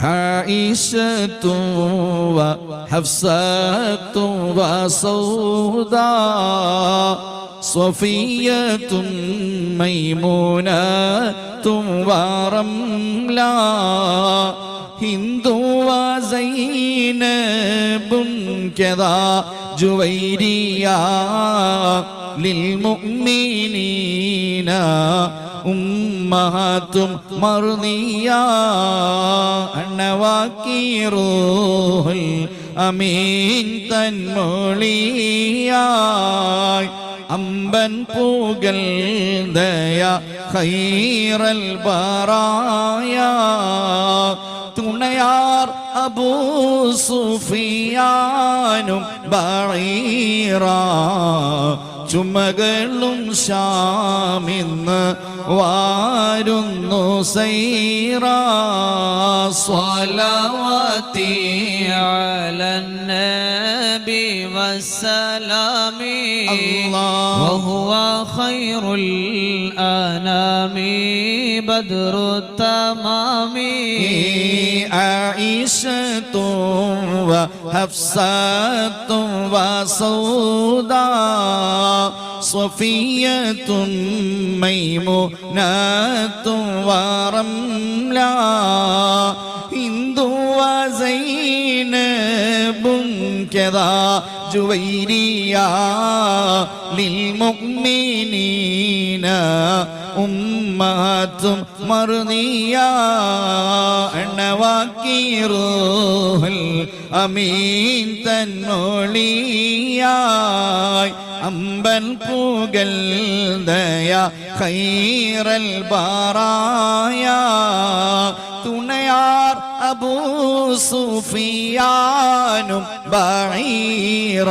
عائشة وحفصة وسودا صفية ميمونة ورملا هند وزينب كذا جويريا للمؤمنين أمهات مرضيا أنواكيروه الأمين تنموليا Amban പുകഴ്ദയ ഖൈറൽ ബറായ തുണയാർ Abu സുഫിയാനും ബഈറ ചുമകളും ഷാമിന്ന് വാരുന്നു Saira സ്വലവാതി Allen Nabi വസ്സലാമി وهو خير الأنام بدر التمام عائشة وحفصة وسودا صفية ميمونة ورملا هند وزينب كذا جويريا للمؤمنين أمهات مرضيا نواكيروه الأمين تنوليا Amban പുകഴ്ദയ ഖൈറൽ ബറായ തുണയാർ Abu സുഫിയാനും ബഈറ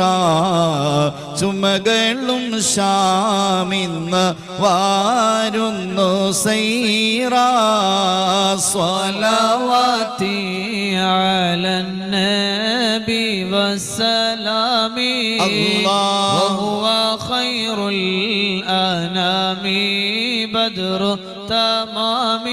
ചുമകളും ഷാമിന്ന് വാരുന്നു Saira സ്വലവാതി Allen Nabi വസ്സലാമി وهو خير الأنام بدر التمام